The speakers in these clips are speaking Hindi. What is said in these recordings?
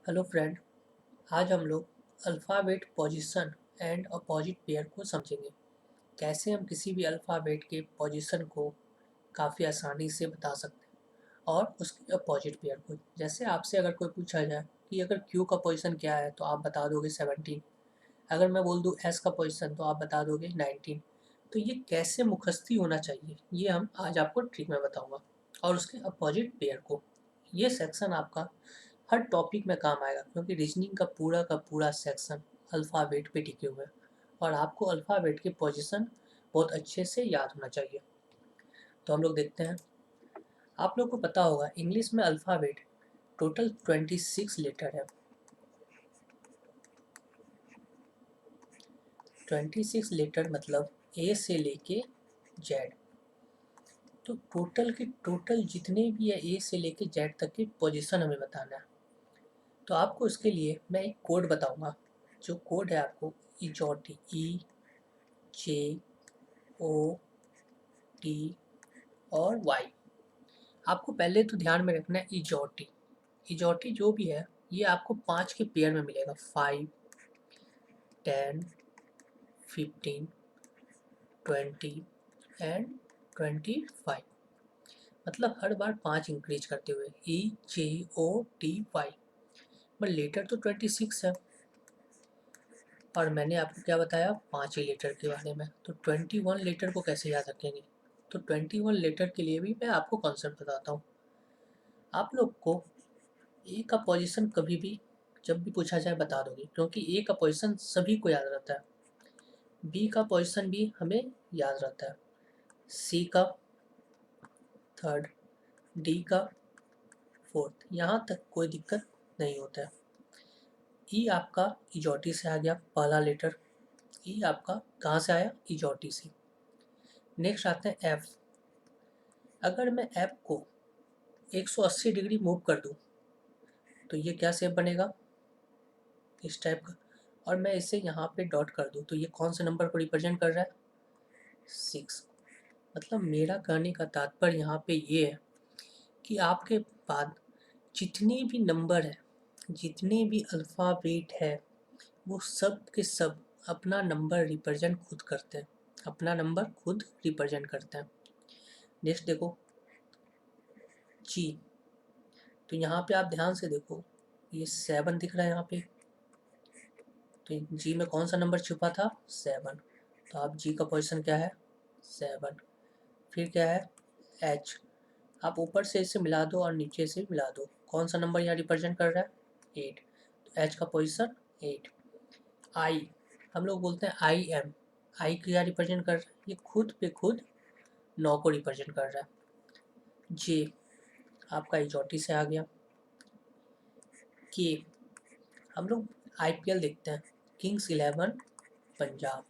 Hello friend. आज हम लोग alphabet position and opposite pair को समझेंगे। कैसे हम किसी भी अल्फ़ाबेट के पोजीशन को काफ़ी आसानी से बता सकते हैं और उसके अपोजिट पेयर को। जैसे आपसे अगर कोई पूछा जाए कि अगर क्यू का पोजीशन क्या है तो आप बता दोगे 17। अगर मैं बोल दूँ एस का पोजीशन तो आप बता दोगे 19। तो ये कैसे मुखस्ती होना चाहिए ये हम आज आपको ट्रिक में बताऊँगा और उसके अपोजिट पेयर को। ये सेक्शन आपका हर टॉपिक में काम आएगा क्योंकि रीजनिंग का पूरा सेक्शन अल्फ़ाबेट पे टिके हुए हैं और आपको अल्फ़ाबेट के पोजीशन बहुत अच्छे से याद होना चाहिए। तो हम लोग देखते हैं। आप लोग को पता होगा इंग्लिश में अल्फ़ाबेट टोटल 26 लेटर है। 26 लेटर मतलब ए से लेके जेड। तो टोटल के टोटल जितने भी है ए से लेके जेड तक की पोजीशन हमें बताना है। तो आपको इसके लिए मैं एक कोड बताऊंगा। जो कोड है आपको इजॉटी जे ओ टी और वाई। आपको पहले तो ध्यान में रखना है इजॉटी। इजॉटी जो भी है ये आपको 5 के पेयर में मिलेगा। 5, 10, 15, 20 एंड 25। मतलब हर बार 5 इंक्रीज करते हुए EJOTY। पर लेटर तो 26 है और मैंने आपको क्या बताया 5 ही लेटर के बारे में। तो 21 लेटर को कैसे याद रखेंगे। तो 21 लेटर के लिए भी मैं आपको कॉन्सेप्ट बताता हूँ। आप लोग को ए का पोजीशन कभी भी जब भी पूछा जाए बता दोगे क्योंकि ए का पोजीशन सभी को याद रहता है। बी का पोजीशन भी हमें याद रहता है। सी का थर्ड, डी का फोर्थ, यहाँ तक कोई दिक्कत नहीं होता है। ई आपका इजॉटी से आ गया पहला लेटर। ई आपका कहाँ से आया इजॉटी से। नेक्स्ट आते हैं एफ। अगर मैं एफ को 180 डिग्री मूव कर दूँ तो ये क्या शेप बनेगा इस टाइप का। और मैं इसे यहाँ पे डॉट कर दूँ तो ये कौन से नंबर को रिप्रेजेंट कर रहा है 6। मतलब मेरा कहने का तात्पर्य यहाँ पे ये है कि आपके बाद जितने भी नंबर है, जितने भी अल्फ़ाबेट है, वो सब के सब अपना नंबर रिप्रेजेंट खुद करते हैं। अपना नंबर खुद रिप्रेजेंट करते हैं। नेक्स्ट देखो जी। तो यहाँ पे आप ध्यान से देखो ये 7 दिख रहा है यहाँ पे। तो जी में कौन सा नंबर छुपा था 7। तो आप जी का पोजीशन क्या है 7। फिर क्या है एच। आप ऊपर से इसे मिला दो और नीचे से मिला दो कौन सा नंबर यहाँ रिप्रेजेंट कर रहा है 8। तो एच का पोजीशन 8। आई हम लोग बोलते हैं आई एम। आई क्या रिप्रेजेंट कर रहा है ये खुद पे खुद 9 को रिप्रेजेंट कर रहा है। जे आपका इजोटी से आ गया। के हम लोग आईपीएल देखते हैं किंग्स 11 पंजाब।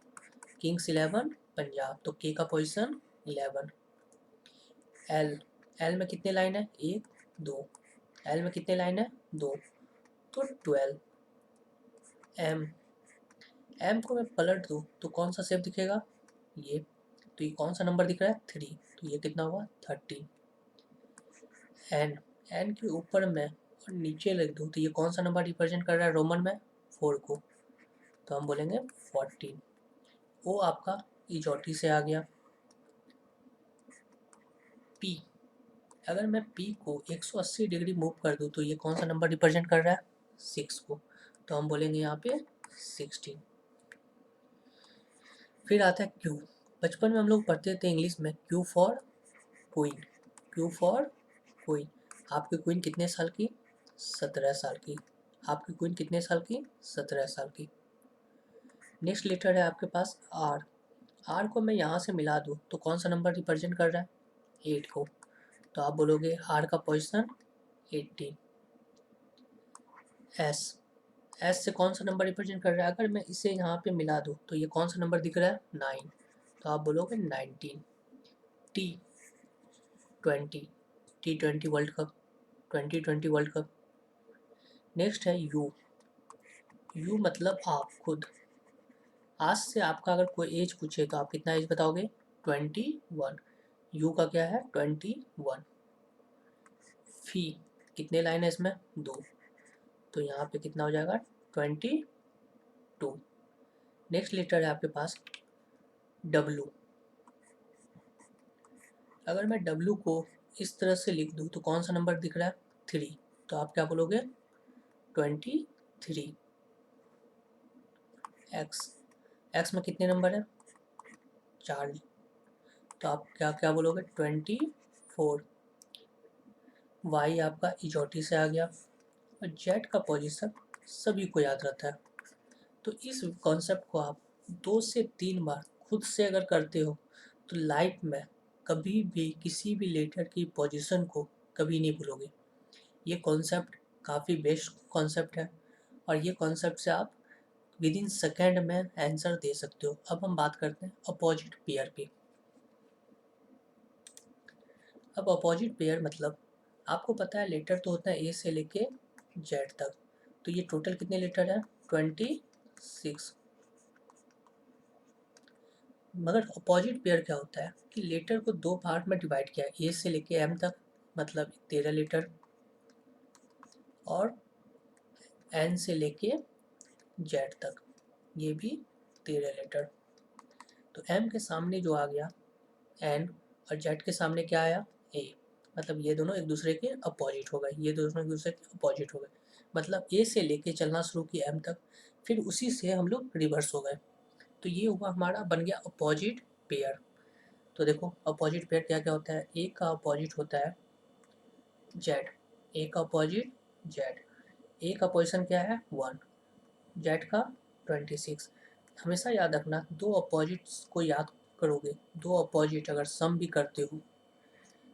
किंग्स 11 पंजाब तो के का पोजीशन 11। एल एल में कितने लाइन है 1 2। एल में कितने लाइन है 2 तो 12। एम एम को मैं पलट दूँ तो कौन सा शेप दिखेगा ये। तो ये कौन सा नंबर दिख रहा है 3 तो ये कितना हुआ 13। एन एन के ऊपर में और नीचे लिख दूँ तो ये कौन सा नंबर रिप्रेजेंट कर रहा है रोमन में 4 को। तो हम बोलेंगे 14। ओ आपका इजोटी से आ गया। पी अगर मैं पी को 180 डिग्री मूव कर दूँ तो ये कौन सा नंबर रिप्रेजेंट कर रहा है 6 को। तो हम बोलेंगे यहाँ पे 16। फिर आता है क्यू। बचपन में हम लोग पढ़ते थे इंग्लिश में Q for queen. Q for queen. आपकी क्वीन कितने साल की 17 साल की। आपकी क्वीन कितने साल की 17 साल की। नेक्स्ट लेटर है आपके पास आर। आर को मैं यहाँ से मिला दूँ तो कौन सा नंबर रिप्रेजेंट कर रहा है 8 को। तो आप बोलोगे आर का पोजीशन 18। एस एस से कौन सा नंबर रिप्रेजेंट कर रहा है अगर मैं इसे यहाँ पे मिला दूँ तो ये कौन सा नंबर दिख रहा है 9। तो आप बोलोगे 19। T 20। T20 world cup 2020 world cup. Next है यू। यू मतलब आप खुद। आज से आपका अगर कोई एज पूछे तो आप कितना एज बताओगे 21। यू का क्या है 21। फी कितने लाइन है इसमें 2। तो यहाँ पे कितना हो जाएगा 22। नेक्स्ट लेटर है आपके पास W। अगर मैं W को इस तरह से लिख दूँ तो कौन सा नंबर दिख रहा है 3, तो आप क्या बोलोगे 23। X में कितने नंबर है 4, तो आप क्या क्या बोलोगे 24। Y आपका इजोटी से आ गया। और Z का पोजीशन सभी को याद रहता है, तो इस कॉन्सेप्ट को आप 2 से 3 बार खुद से अगर करते हो तो लाइफ में कभी भी किसी भी लेटर की पोजीशन को कभी नहीं भूलोगे। ये कॉन्सेप्ट काफ़ी बेस्ट कॉन्सेप्ट है और ये कॉन्सेप्ट से आप विद इन सेकेंड में आंसर दे सकते हो। अब हम बात करते हैं अपोजिट पेयर की। अब अपोजिट पेयर मतलब आपको पता है लेटर तो होता है ए से लेके जेड तक, तो ये टोटल कितने लेटर हैं 26। मगर अपोजिट पेयर क्या होता है कि लेटर को 2 पार्ट में डिवाइड किया है, ए से लेके एम तक मतलब 13 लेटर, और एन से लेके जेड तक ये भी 13 लेटर। तो एम के सामने जो आ गया एन और जेड के सामने क्या आया ए, मतलब ये दोनों एक दूसरे के अपोजिट हो गए, ये दोनों एक दूसरे के अपोजिट हो गए। मतलब ए से लेके चलना शुरू किया एम तक, फिर उसी से हम लोग रिवर्स हो गए, तो ये हुआ हमारा बन गया अपोजिट पेयर। तो देखो अपोजिट पेयर क्या क्या होता है, ए का अपोजिट होता है जेड, ए का अपोजिट जेड, ए का पोजीशन क्या है 1, जेड का 26। हमेशा याद रखना दो अपोजिट्स को याद करोगे, दो अपोजिट अगर सम भी करते हो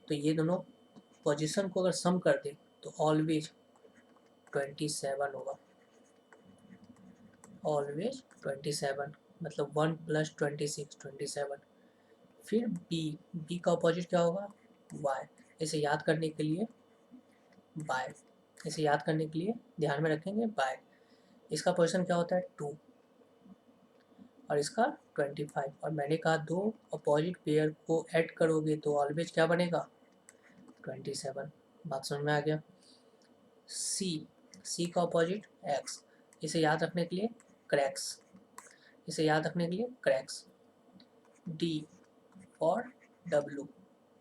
तो ये दोनों पोजीशन को अगर सम कर दे तो ऑलवेज 27 होगा, ऑलवेज 27, मतलब 1 + 26 27। फिर बी का अपोजिट क्या होगा वाई, इसे याद करने के लिए बाय, इसे याद करने के लिए ध्यान में रखेंगे बाय। इसका पोजीशन क्या होता है 2 और इसका 25, और मैंने कहा दो अपोजिट पेयर को ऐड करोगे तो ऑलवेज क्या बनेगा 27। बात समझ में आ गया। सी का अपोजिट एक्स, इसे याद रखने के लिए क्रैक्स, इसे याद रखने के लिए क्रैक्स। डी और डब्लू,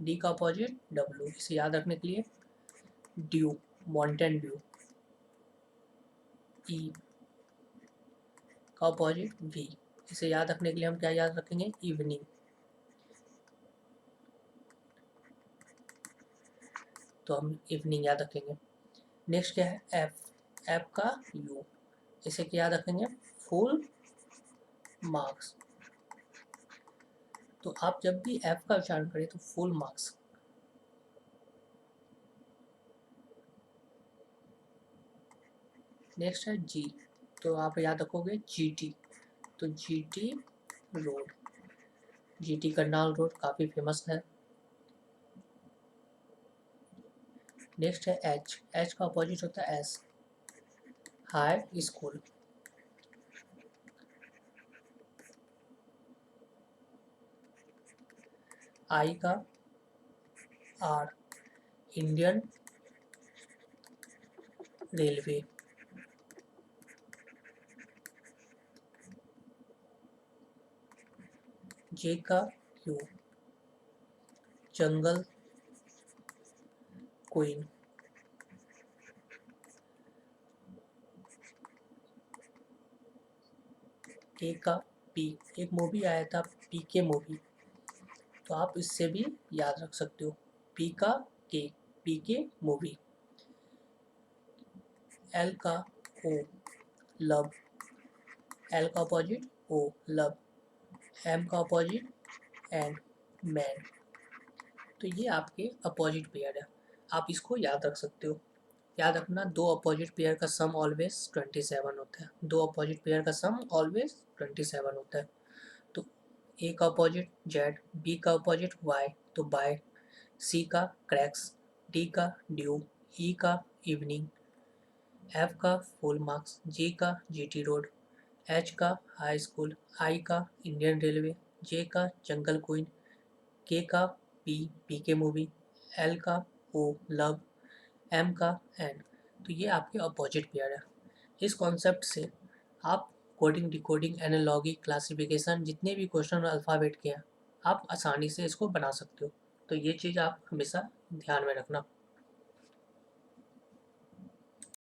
डी का अपोजिट डब्लू, इसे याद रखने के लिए ड्यू, माउंटेन ड्यू। ई का अपोजिट वी, इसे याद रखने के लिए हम क्या याद रखेंगे इवनिंग। तो हम इवनिंग याद रखेंगे। नेक्स्ट क्या है एफ का यू, इसे क्या याद रखेंगे फुल मार्क्स। तो आप जब भी एफ का उच्चारण करें तो फुल मार्क्स। नेक्स्ट है जी, तो आप याद रखोगे जीटी, तो GT road, GT Karnal road काफ़ी फेमस है। नेक्स्ट है एच का अपोजिट होता है एस, हाई स्कूल। आई का आर, इंडियन रेलवे। जे का क्यू, जंगल क्वीन। के का पी, एक मूवी आया था पी के मूवी, तो आप इससे भी याद रख सकते हो पी का के, पी के मूवी। एल का ओ लव, एल का अपोजिट ओ लव, एम का अपोजिट एंड मैन। तो ये आपके अपोजिट पेयर है, आप इसको याद रख सकते हो। याद रखना दो अपोजिट पेयर का सम ऑलवेज 27 होता है, दो अपोजिट पेयर का सम ऑलवेज 27 होता है। तो ए का अपोजिट जेड, बी का अपोजिट वाई तो बाय, सी का क्रैक्स, डी का ड्यू, ई का इवनिंग, एफ का फुल मार्क्स, जी का जीटी रोड, एच का हाई स्कूल, आई का इंडियन रेलवे, जे का जंगल क्वीन, के का पी के मूवी, एल का ओ लव, एम का एंड। तो ये आपके अपोजिट पेयर है। इस कॉन्सेप्ट से आप कोडिंग, डिकोडिंग, एनालॉगी, क्लासिफिकेशन, जितने भी क्वेश्चन अल्फ़ाबेट के हैं, आप आसानी से इसको बना सकते हो। तो ये चीज़ आप हमेशा ध्यान में रखना।